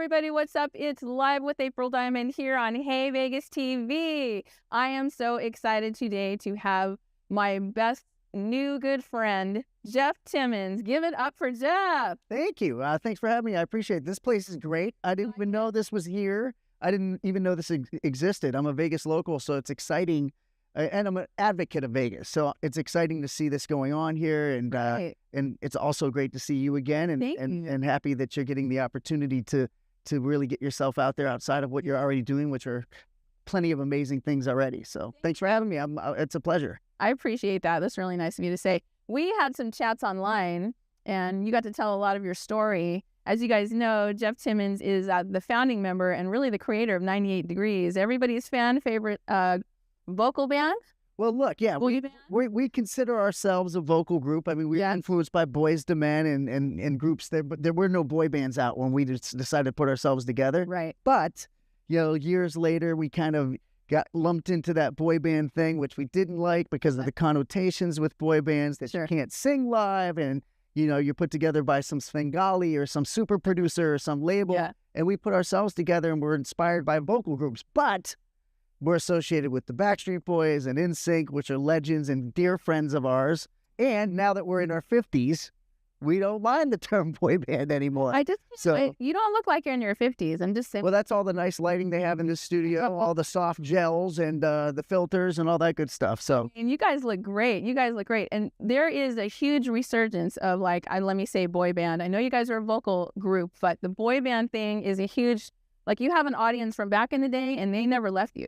everybody, what's up? It's Live with April Diamond here on Hey Vegas TV. I am so excited today to have my best new good friend, Jeff Timmons. Give it up for Jeff. Thank you. Thanks for having me. I appreciate it. This place is great. I didn't even know this was here. I didn't even know this existed. I'm a Vegas local, so it's exciting. And I'm an advocate of Vegas, so it's exciting to see this going on here, and and it's also great to see you again, and happy that you're getting the opportunity to really get yourself out there outside of what you're already doing, which are plenty of amazing things already. So thanks for having me. It's a pleasure. I appreciate that. That's really nice of you to say. We had some chats online, and you got to tell a lot of your story. As you guys know, Jeff Timmons is the founding member and really the creator of 98 Degrees, everybody's fan favorite vocal band. Well, look, yeah, we consider ourselves a vocal group. I mean, we're influenced by Boys to Men and groups there, but there were no boy bands out when we decided to put ourselves together. Right. But, you know, years later, we kind of got lumped into that boy band thing, which we didn't like because of the connotations with boy bands that you can't sing live, and, you know, you're put together by some Svengali or some super producer or some label. Yeah. And we put ourselves together and we're inspired by vocal groups. But we're associated with the Backstreet Boys and NSYNC, which are legends and dear friends of ours. And now that we're in our 50s, we don't mind the term boy band anymore. You don't look like you're in your 50s. I'm just saying. Well, that's all the nice lighting they have in the studio, all the soft gels and the filters and all that good stuff. So, and you guys look great. You guys look great. And there is a huge resurgence of, like, let me say boy band. I know you guys are a vocal group, but the boy band thing is a huge, like, you have an audience from back in the day and they never left you.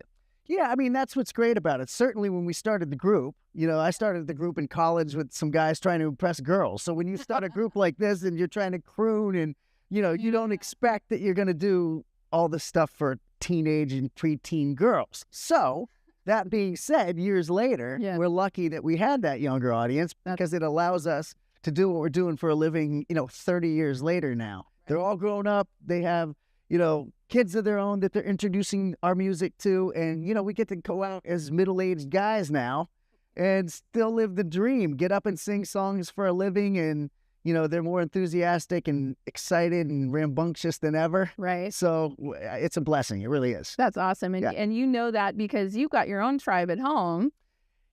Yeah, I mean, that's what's great about it. Certainly when we started the group, you know, I started the group in college with some guys trying to impress girls. So when you start a group like this and you're trying to croon and, you know, you don't expect that you're going to do all the stuff for teenage and preteen girls. So that being said, years later, we're lucky that we had that younger audience because it allows us to do what we're doing for a living, you know, 30 years later now. They're all grown up. They have, you know, kids of their own that they're introducing our music to. And, you know, we get to go out as middle-aged guys now and still live the dream, get up and sing songs for a living. And, you know, they're more enthusiastic and excited and rambunctious than ever. Right. So it's a blessing. It really is. That's awesome. And, and you know that because you've got your own tribe at home.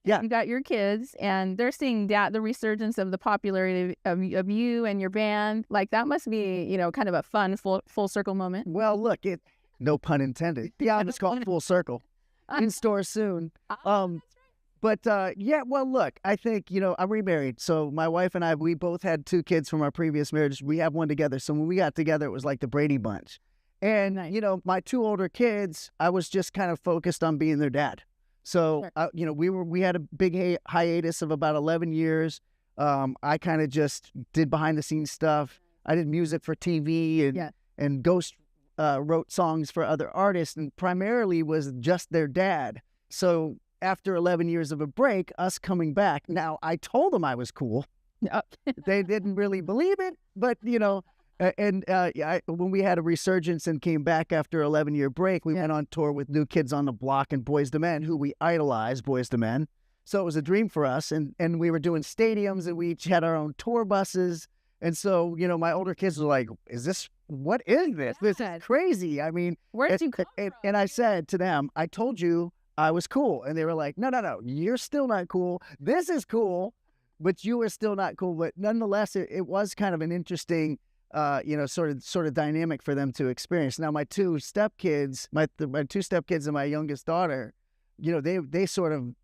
Yeah. You got your kids, and they're seeing the resurgence of the popularity of you and your band. Like, that must be, you know, kind of a fun full circle moment. Well, look, no pun intended. Yeah, it's called full circle. In store soon. But yeah, well, look, I think, you know, I'm remarried. So my wife and I, we both had 2 kids from our previous marriage. We have one together. So when we got together, it was like the Brady Bunch. And, you know, my 2 older kids, I was just kind of focused on being their dad. So, you know, we had a big hiatus of about 11 years. I kind of just did behind the scenes stuff. I did music for TV and ghost wrote songs for other artists, and primarily was just their dad. So after 11 years of a break, us coming back, now I told them I was cool. They didn't really believe it, but, you know, when we had a resurgence and came back after 11-year break, we went on tour with New Kids on the Block and Boys to Men, who we idolize, Boys to Men. So it was a dream for us, and we were doing stadiums, and we each had our own tour buses. And so, you know, my older kids were like, what is this? This is crazy. I mean, where'd you come from? And I said to them, I told you I was cool. And they were like, no, you're still not cool. This is cool, but you are still not cool. But nonetheless, it was kind of an interesting you know, sort of dynamic for them to experience. Now, my 2 stepkids, my 2 stepkids and my youngest daughter, you know, they sort of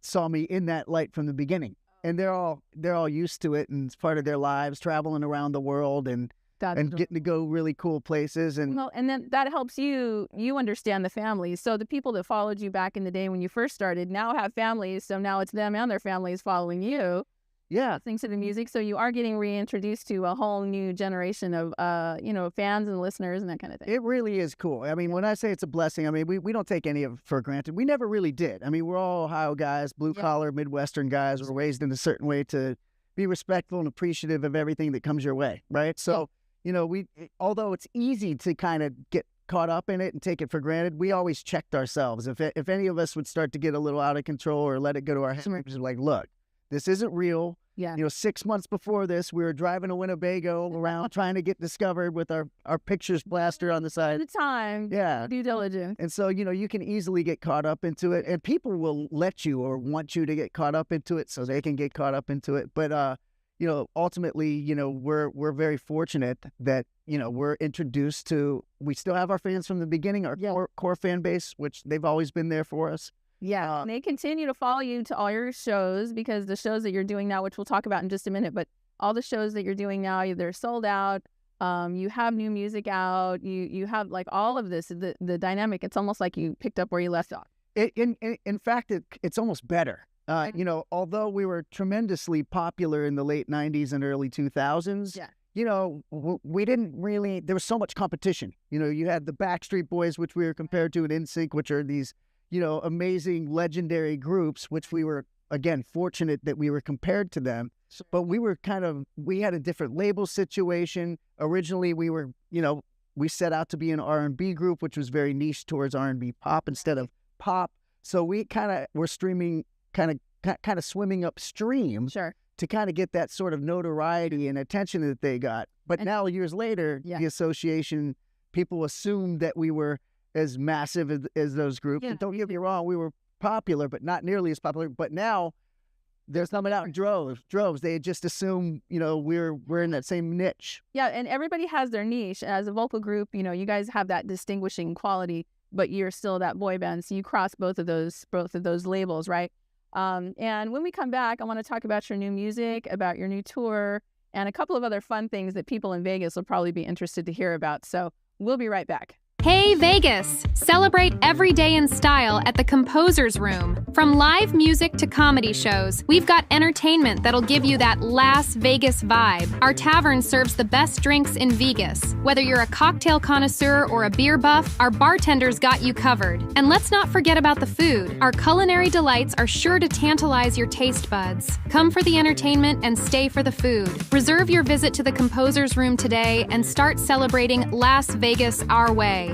saw me in that light from the beginning, and they're all used to it, and it's part of their lives, traveling around the world and getting to go really cool places. And and then that helps you understand the families. So the people that followed you back in the day when you first started now have families. So now it's them and their families following you. Yeah, listening to the music, so you are getting reintroduced to a whole new generation of, you know, fans and listeners and that kind of thing. It really is cool. I mean, when I say it's a blessing, I mean, we don't take any of it for granted. We never really did. I mean, we're all Ohio guys, blue-collar, Midwestern guys. We're raised in a certain way to be respectful and appreciative of everything that comes your way, right? So, you know, although it's easy to kind of get caught up in it and take it for granted, we always checked ourselves. If any of us would start to get a little out of control or let it go to our heads, we're like, look, This isn't real. Yeah. 6 months before this, we were driving to Winnebago around trying to get discovered with our pictures plastered on the side. At the time. Yeah. Due diligence. And so, you can easily get caught up into it, and people will let you or want you to get caught up into it so they can get caught up into it. But, ultimately, we're very fortunate that, we're introduced to, we still have our fans from the beginning, our core fan base, which they've always been there for us. Yeah, and they continue to follow you to all your shows, because the shows that you're doing now, which we'll talk about in just a minute, but all the shows that you're doing now, they're sold out. You have new music out. You have like all of this, the dynamic. It's almost like you picked up where you left off. In fact, it's almost better. Although we were tremendously popular in the late 90s and early 2000s, we didn't really, there was so much competition. You had the Backstreet Boys, which we were compared to, and NSYNC, which are these amazing, legendary groups, which we were, again, fortunate that we were compared to them. But we had a different label situation. Originally, we set out to be an R&B group, which was very niche towards R&B pop instead of pop. So we were streaming, kind of swimming upstream to kind of get that sort of notoriety and attention that they got. But now, years later, the association, people assumed that we were as massive as those groups. And don't get me wrong, we were popular, but not nearly as popular. But now they're coming out in droves. They just assume, we're in that same niche. Yeah, and everybody has their niche. As a vocal group, you guys have that distinguishing quality, but you're still that boy band. So you cross both of those labels, right? And when we come back, I want to talk about your new music, about your new tour, and a couple of other fun things that people in Vegas will probably be interested to hear about. So we'll be right back. Hey Vegas! Celebrate every day in style at the Composer's Room. From live music to comedy shows, we've got entertainment that'll give you that Las Vegas vibe. Our tavern serves the best drinks in Vegas. Whether you're a cocktail connoisseur or a beer buff, our bartenders got you covered. And let's not forget about the food. Our culinary delights are sure to tantalize your taste buds. Come for the entertainment and stay for the food. Reserve your visit to the Composer's Room today and start celebrating Las Vegas our way.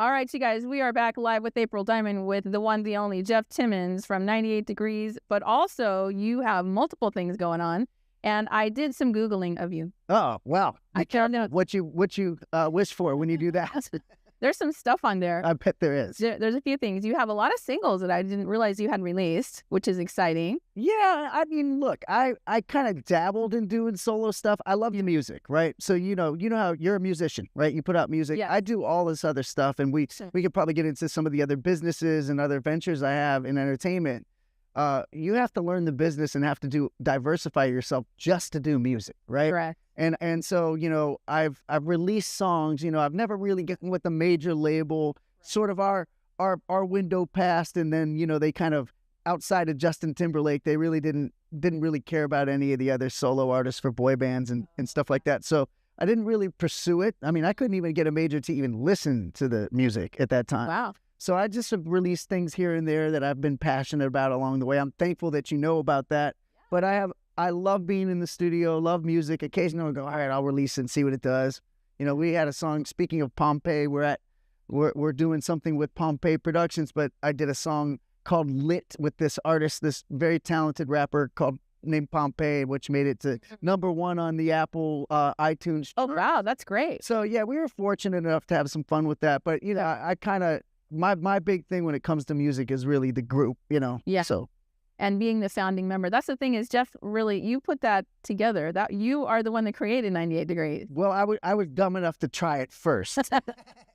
All right, you guys, we are back live with April Diamond with the one, the only Jeff Timmons from 98 Degrees. But also, you have multiple things going on, and I did some Googling of you. Oh, wow. I can't know what you wish for when you do that. There's some stuff on there. I bet there is. There's a few things. You have a lot of singles that I didn't realize you had released, which is exciting. Yeah, I mean, look, I kind of dabbled in doing solo stuff. I love the music, right? So you know how you're a musician, right? You put out music. Yeah. I do all this other stuff, and we could probably get into some of the other businesses and other ventures I have in entertainment. You have to learn the business and have to diversify yourself just to do music, right? Correct. And so, I've released songs, I've never really gotten with a major label, sort of our window passed, and then, they kind of, outside of Justin Timberlake, they really didn't really care about any of the other solo artists for boy bands and stuff like that. So I didn't really pursue it. I mean, I couldn't even get a major to even listen to the music at that time. Wow. So I just have released things here and there that I've been passionate about along the way. I'm thankful that you know about that. But I love being in the studio, love music. Occasionally I'll go, all right, I'll release it and see what it does. We had a song, speaking of Pompeii, we're doing something with Pompeii Productions, but I did a song called Lit with this artist, this very talented rapper named Pompeii, which made it to #1 on the Apple iTunes. Oh, wow, that's great. So yeah, we were fortunate enough to have some fun with that. But I kind of, my big thing when it comes to music is really the group, Yeah. So. And being the founding member. That's the thing is, Jeff, really, you put that together. That you are the one that created 98 Degrees. Well, I was dumb enough to try it first.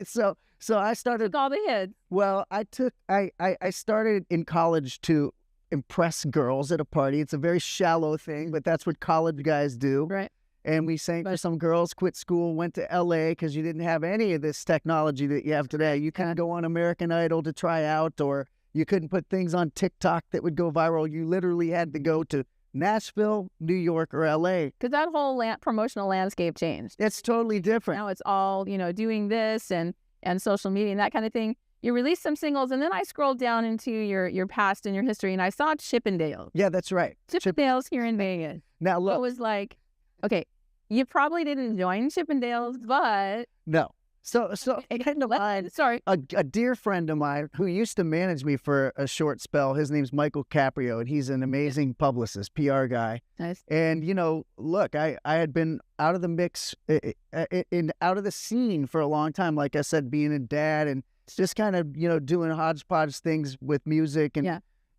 So I started. Took all the hits. Well, I started in college to impress girls at a party. It's a very shallow thing, but that's what college guys do. Right. And we sang for some girls, quit school, went to LA because you didn't have any of this technology that you have today. You couldn't go on American Idol to try out, or you couldn't put things on TikTok that would go viral. You literally had to go to Nashville, New York, or LA. Because that whole promotional landscape changed. It's totally different. Now it's all, doing this and social media and that kind of thing. You released some singles, and then I scrolled down into your past and your history, and I saw Chippendales. Yeah, that's right. Chippendales here in Vegas. Now, look. It was like, okay, you probably didn't join Chippendales, but... No. So a dear friend of mine who used to manage me for a short spell, his name's Michael Caprio, and he's an amazing publicist, PR guy. Nice. And, look, I had been out of the mix, out of the scene for a long time, like I said, being a dad and just kind of, doing hodgepodge things with music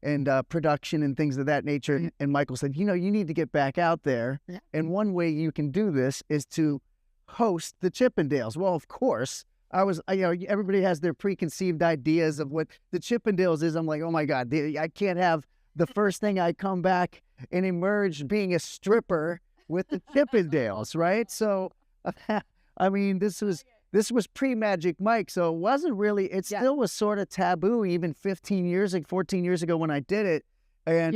and production and things of that nature. Yeah. And Michael said, you need to get back out there. Yeah. And one way you can do this is to host the Chippendales. Well, of course, I was, everybody has their preconceived ideas of what the Chippendales is. I'm like, oh my God, I can't have the first thing I come back and emerge being a stripper with the Chippendales, right? So, I mean, this was pre-Magic Mike, so it wasn't really, still was sort of taboo even 14 years ago when I did it. And,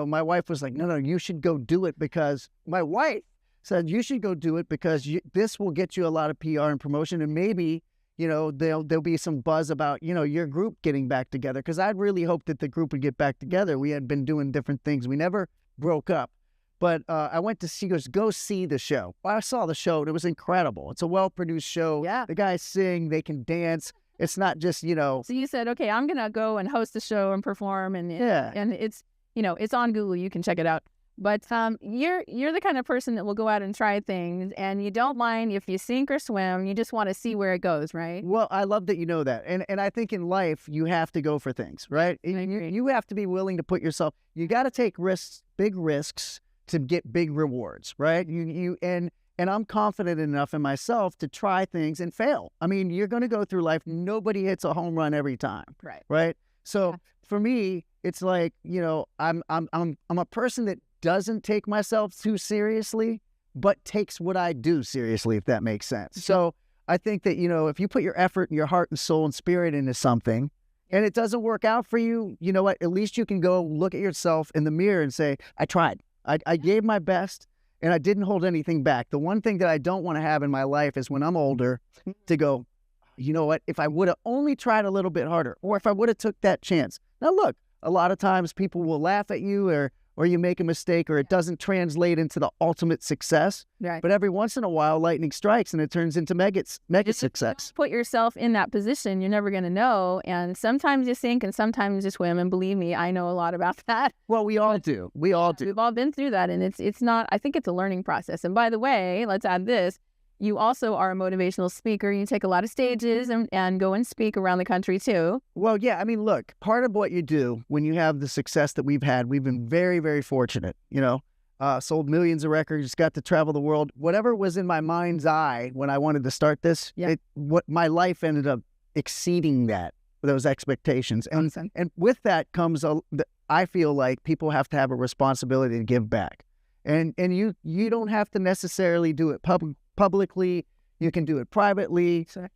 my wife was like, no, you should go do it, because my wife said, you should go do it because this will get you a lot of PR and promotion, and maybe, there'll be some buzz about, your group getting back together, because I'd really hoped that the group would get back together. We had been doing different things. We never broke up. But I went to see, go see the show. I saw the show, and it was incredible. It's a well-produced show. Yeah. The guys sing, they can dance. It's not just, So you said, okay, I'm going to go and host the show and perform. And it's, it's on Google. You can check it out. But you're the kind of person that will go out and try things, and you don't mind if you sink or swim. You just want to see where it goes, right? Well, I love that you know that. And I think in life, you have to go for things, right? You have to be willing to put yourself, you got to take risks, big risks, to get big rewards, right? And I'm confident enough in myself to try things and fail. I mean, you're going to go through life. Nobody hits a home run every time, right? So for me, it's like, I'm a person that doesn't take myself too seriously, but takes what I do seriously, if that makes sense. So I think that, if you put your effort and your heart and soul and spirit into something and it doesn't work out for you, you know what? At least you can go look at yourself in the mirror and say, I tried. I gave my best, and I didn't hold anything back. The one thing that I don't want to have in my life is when I'm older to go, you know what? If I would have only tried a little bit harder, or if I would have took that chance. Now, look, a lot of times people will laugh at you, or you make a mistake, or it doesn't translate into the ultimate success. Right. But every once in a while, lightning strikes, and it turns into mega success. Put yourself in that position, you're never going to know. And sometimes you sink, and sometimes you swim. And believe me, I know a lot about that. Well, we all do. We all do. We've all been through that, and it's not. I think it's a learning process. And by the way, let's add this. You also are a motivational speaker. You take a lot of stages and go and speak around the country too. Well, yeah. I mean, look, part of what you do when you have the success that we've had, we've been very, very fortunate, sold millions of records, got to travel the world. Whatever was in my mind's eye when I wanted to start this, my life ended up exceeding those expectations. Awesome. And with that comes, I feel like people have to have a responsibility to give back. And you don't have to necessarily do it publicly. You can do it privately. Sure.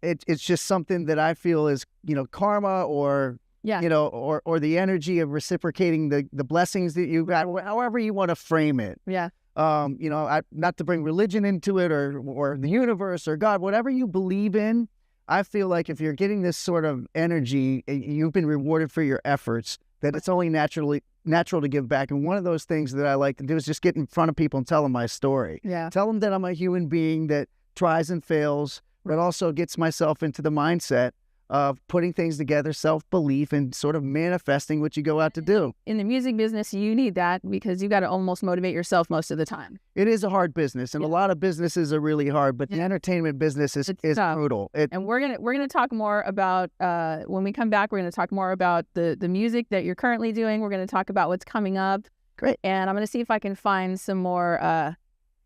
It's just something that I feel is, karma or the energy of reciprocating the blessings that you got, however you want to frame it. Yeah. Not to bring religion into it or the universe or God, whatever you believe in. I feel like if you're getting this sort of energy, you've been rewarded for your efforts, that it's only natural to give back. And one of those things that I like to do is just get in front of people and tell them my story. Yeah. Tell them that I'm a human being that tries and fails, but also gets myself into the mindset of putting things together, self-belief, and sort of manifesting what you go out to do. In the music business, you need that because you got to almost motivate yourself most of the time. It is a hard business, and a lot of businesses are really hard, but the entertainment business is brutal. And we're gonna talk more about when we come back. We're gonna talk more about the music that you're currently doing. We're gonna talk about what's coming up. Great. And I'm gonna see if I can find some more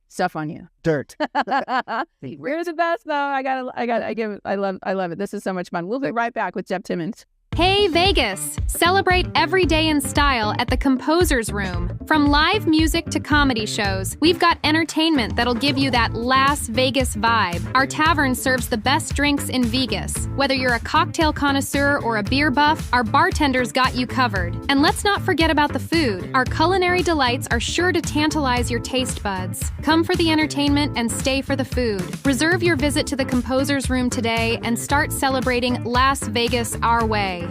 stuff on you. Dirt. We're the best though. I love it. This is so much fun. We'll be right back with Jeff Timmons. Hey Vegas! Celebrate every day in style at the Composer's Room. From live music to comedy shows, we've got entertainment that'll give you that Las Vegas vibe. Our tavern serves the best drinks in Vegas. Whether you're a cocktail connoisseur or a beer buff, our bartenders got you covered. And let's not forget about the food. Our culinary delights are sure to tantalize your taste buds. Come for the entertainment and stay for the food. Reserve your visit to the Composer's Room today and start celebrating Las Vegas our way.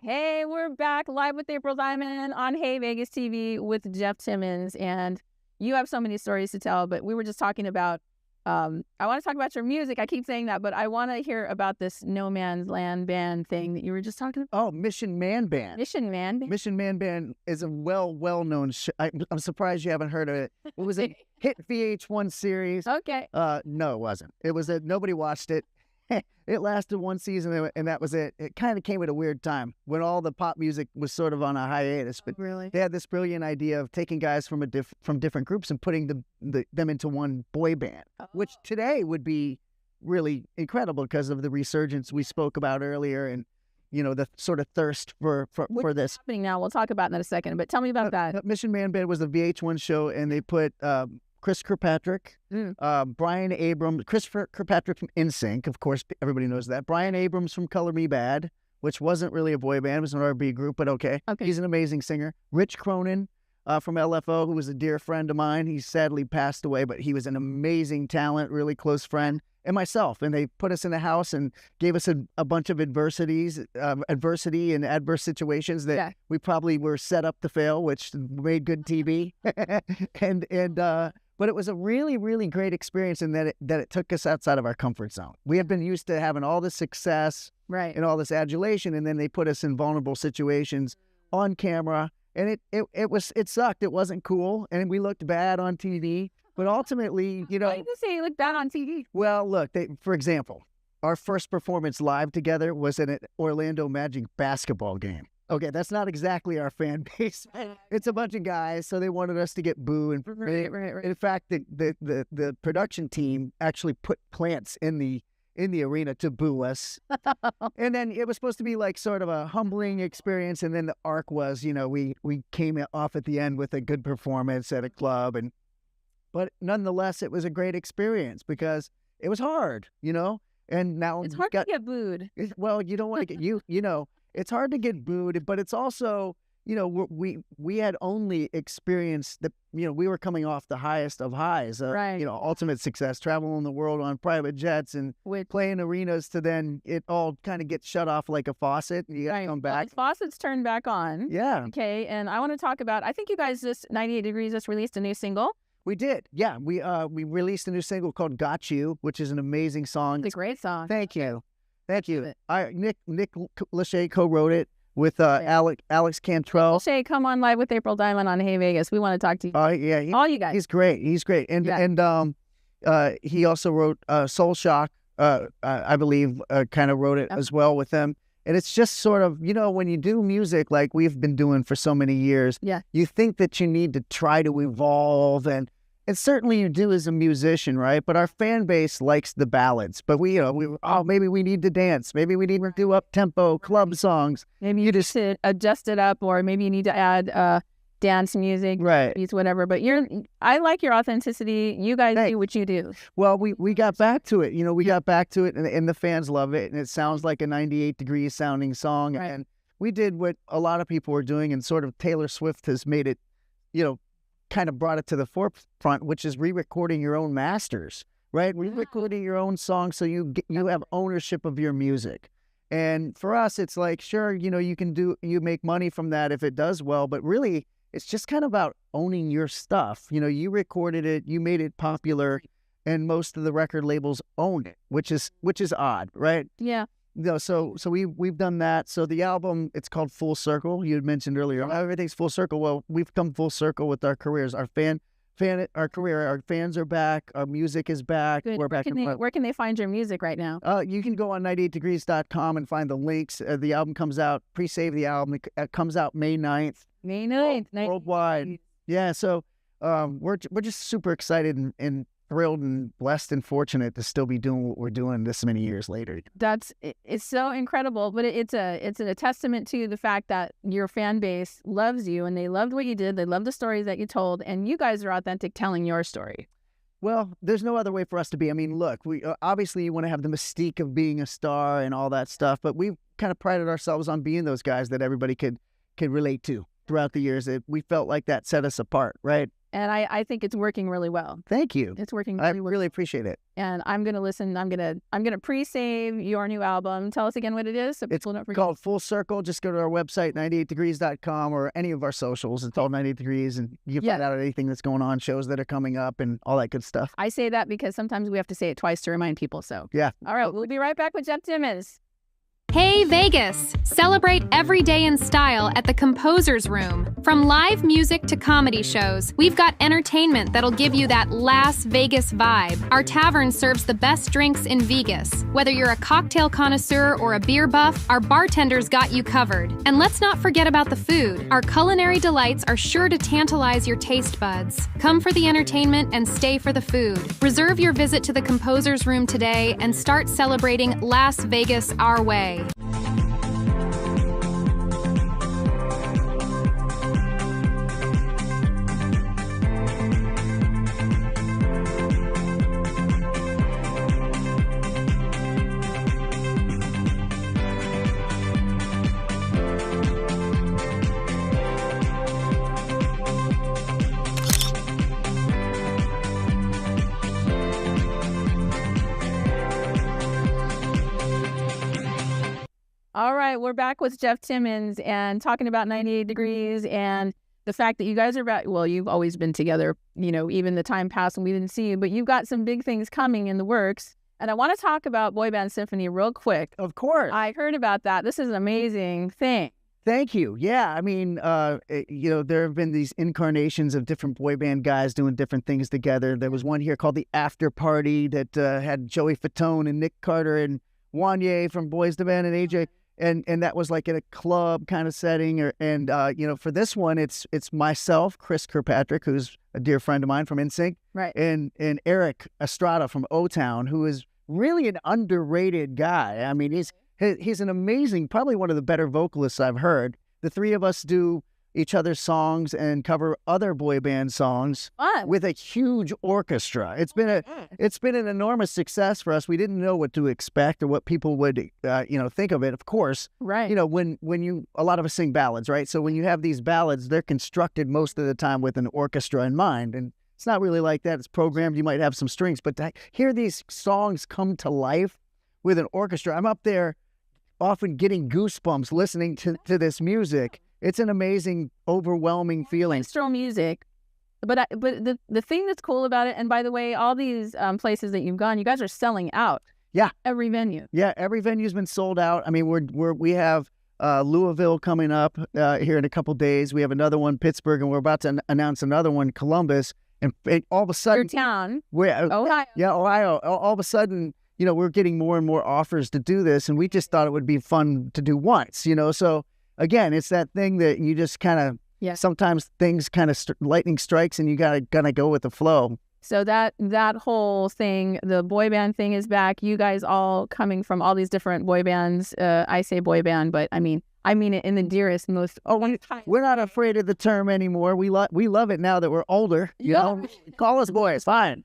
Hey, we're back live with April Diamond on Hey Vegas TV with Jeff Timmons, and you have so many stories to tell, but we were just talking about, I want to talk about your music. I keep saying that, but I want to hear about this No Man's Land band thing that you were just talking about. Oh, Mission Man Band. Mission Man Band? Mission Man Band is a well-known I'm surprised you haven't heard of it. It was a hit VH1 series. Okay. No, it wasn't. It was nobody watched it. It lasted one season, and that was it. It kind of came at a weird time when all the pop music was sort of on a hiatus. But really? They had this brilliant idea of taking guys from from different groups and putting them into one boy band, which today would be really incredible because of the resurgence we spoke about earlier, and the sort of thirst for this. Happening now. We'll talk about that in a second. But tell me about that. Mission Man Band was a VH1 show, and they put Chris Kirkpatrick, Brian Abrams, Chris Kirkpatrick from NSYNC, of course, everybody knows that. Brian Abrams from Color Me Bad, which wasn't really a boy band, it was an R&B group, but okay. He's an amazing singer. Rich Cronin from LFO, who was a dear friend of mine. He sadly passed away, but he was an amazing talent, really close friend. And myself, and they put us in a house and gave us a bunch of adversity and adverse situations that we probably were set up to fail, which made good TV. But it was a really, really great experience in that it took us outside of our comfort zone. We have been used to having all this success and all this adulation, and then they put us in vulnerable situations on camera, and it sucked. It wasn't cool, and we looked bad on TV. But ultimately, Why did you say you looked bad on TV? Well, look, for example, our first performance live together was in an Orlando Magic basketball game. Okay, that's not exactly our fan base. It's a bunch of guys, so they wanted us to get boo. And Right. in fact, the production team actually put plants in the arena to boo us. And then it was supposed to be like sort of a humbling experience. And then the arc was, we came off at the end with a good performance at a club, but nonetheless, it was a great experience because it was hard, And now it's hard to get booed. Well, you don't want to get it's hard to get booed, but it's also, we had only experienced we were coming off the highest of highs, ultimate success, traveling the world on private jets and playing arenas to then it all kind of gets shut off like a faucet and you got to come back. Well, the faucet's turned back on. Yeah. Okay. And I want to talk about, I think you guys 98 Degrees just released a new single. We did. Yeah. We released a new single called Got You, which is an amazing song. It's a great song. Thank you. Nick Lachey co-wrote it with Alex Cantrell. Lachey, come on live with April Diamond on Hey Vegas. We want to talk to you. Yeah. All you guys. He's great. And he also wrote Soul Shock, I believe, kind of wrote it as well with them. And it's just sort of, when you do music like we've been doing for so many years, you think that you need to try to evolve, and certainly you do as a musician, right? But our fan base likes the ballads. But maybe we need to dance. Maybe we need to do up-tempo club songs. Maybe you just adjust it up, or maybe you need to add dance music, beats, whatever. But I like your authenticity. You guys do what you do. Well, we got back to it. We got back to it, and the fans love it, and it sounds like a 98 Degrees sounding song. Right. And we did what a lot of people were doing, and sort of Taylor Swift has made it, kind of brought it to the forefront, which is re-recording your own masters, right? Re-recording your own songs so you have ownership of your music. And for us, it's like, sure, you make money from that if it does well, but really it's just kind of about owning your stuff. You recorded it, you made it popular, and most of the record labels own it, which is odd, right? Yeah. So we've done that. So the album, it's called Full Circle. You had mentioned earlier, everything's full circle. Well, we've come full circle with our careers. Our fans are back. Our music is back. Good. We're back. Where can they find your music right now? You can go on 98degrees.com and find the links. The album comes out. Pre-save the album. It comes out May 9th. May 9th. Worldwide. Yeah. So we're just super excited and thrilled and blessed and fortunate to still be doing what we're doing this many years later. It's so incredible, but it's a testament to the fact that your fan base loves you and they loved what you did. They love the stories that you told, and you guys are authentic telling your story. Well, there's no other way for us to be. I mean, look, we obviously you want to have the mystique of being a star and all that stuff, but we've kind of prided ourselves on being those guys that everybody could relate to throughout the years. We felt like that set us apart, right? And I think it's working really well. Thank you. It's working really well. I really appreciate it. And I'm gonna listen. I'm gonna pre-save your new album. Tell us again what it is, so people don't forget. It's called Full Circle. Just go to our website, 98degrees.com, or any of our socials. It's all 98 Degrees, and you can find out anything that's going on, shows that are coming up, and all that good stuff. I say that because sometimes we have to say it twice to remind people. So yeah. All right, we'll be right back with Jeff Timmons. Hey Vegas! Celebrate every day in style at the Composer's Room. From live music to comedy shows, we've got entertainment that'll give you that Las Vegas vibe. Our tavern serves the best drinks in Vegas. Whether you're a cocktail connoisseur or a beer buff, our bartenders got you covered. And let's not forget about the food. Our culinary delights are sure to tantalize your taste buds. Come for the entertainment and stay for the food. Reserve your visit to the Composer's Room today and start celebrating Las Vegas our way. All right, we're back with Jeff Timmons and talking about 98 Degrees and the fact that you guys are back. Well, you've always been together, even the time passed and we didn't see you, but you've got some big things coming in the works. And I want to talk about Boy Band Symphony real quick. Of course. I heard about that. This is an amazing thing. Thank you. Yeah, I mean, there have been these incarnations of different boy band guys doing different things together. There was one here called The After Party that had Joey Fatone and Nick Carter and Wanye from Boys II Men and AJ. And that was like in a club kind of setting. For this one, it's myself, Chris Kirkpatrick, who's a dear friend of mine from NSYNC, right? And Eric Estrada from O-Town, who is really an underrated guy. I mean, he's an amazing, probably one of the better vocalists I've heard. The three of us do each other's songs and cover other boy band songs with a huge orchestra. It's been an enormous success for us. We didn't know what to expect or what people would think of it. Of course, right. When a lot of us sing ballads, right? So when you have these ballads, they're constructed most of the time with an orchestra in mind, and it's not really like that. It's programmed. You might have some strings, but to hear these songs come to life with an orchestra, I'm up there often getting goosebumps listening to this music. It's an amazing, overwhelming feeling. Orchestral music, but the thing that's cool about it, and by the way, all these places that you've gone, you guys are selling out. Yeah, every venue. Yeah, every venue's been sold out. I mean, we have Louisville coming up here in a couple days. We have another one, Pittsburgh, and we're about to announce another one, Columbus. And all of a sudden, your town, Ohio. Yeah, Ohio. All of a sudden, we're getting more and more offers to do this, and we just thought it would be fun to do once. So. Again, it's that thing that you just kind of, sometimes things kind of lightning strikes and you gotta go with the flow. So that whole thing, the boy band thing is back. You guys all coming from all these different boy bands. I say boy band, but I mean it in the dearest, most. We're not afraid of the term anymore. We love it now that we're older. You know, call us boys, fine.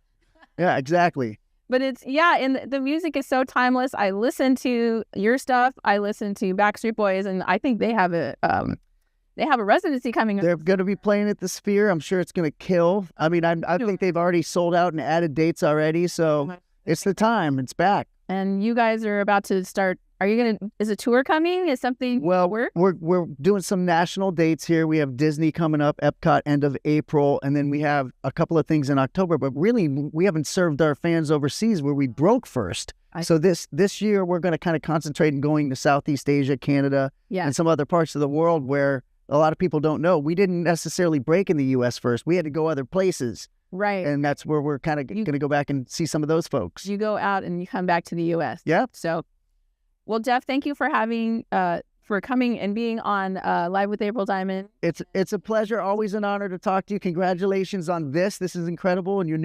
Yeah, exactly. But and the music is so timeless. I listen to your stuff. I listen to Backstreet Boys, and I think they have a residency coming up. They're going to be playing at the Sphere. I'm sure it's going to kill. I mean, I think they've already sold out and added dates already. So it's the time. It's back. And you guys are about to start Are you gonna? Is a tour coming? Is something? Well, we're doing some national dates here. We have Disney coming up, Epcot end of April, and then we have a couple of things in October. But really, we haven't served our fans overseas where we broke first. So this year we're going to kind of concentrate on going to Southeast Asia, Canada, and some other parts of the world where a lot of people don't know. We didn't necessarily break in the U.S. first. We had to go other places. Right. And that's where we're kind of going to go back and see some of those folks. You go out and you come back to the U.S. Yep. So, well, Jeff, thank you for for coming and being on Live with April Diamond. It's a pleasure. Always an honor to talk to you. Congratulations on this. This is incredible, and your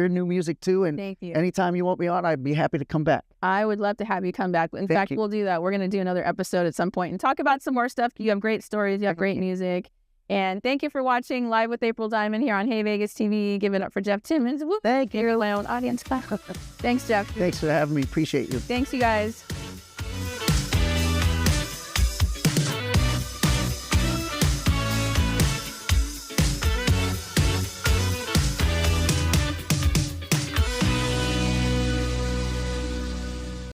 new music too. And thank you. Anytime you want me on, I'd be happy to come back. I would love to have you come back. In fact, we'll do that. We're going to do another episode at some point and talk about some more stuff. You have great stories. You have great music. And thank you for watching Live with April Diamond here on Hey Vegas TV. Give it up for Jeff Timmons. Thank you. Your own audience. Thanks, Jeff. Thanks for having me. Appreciate you. Thanks, you guys.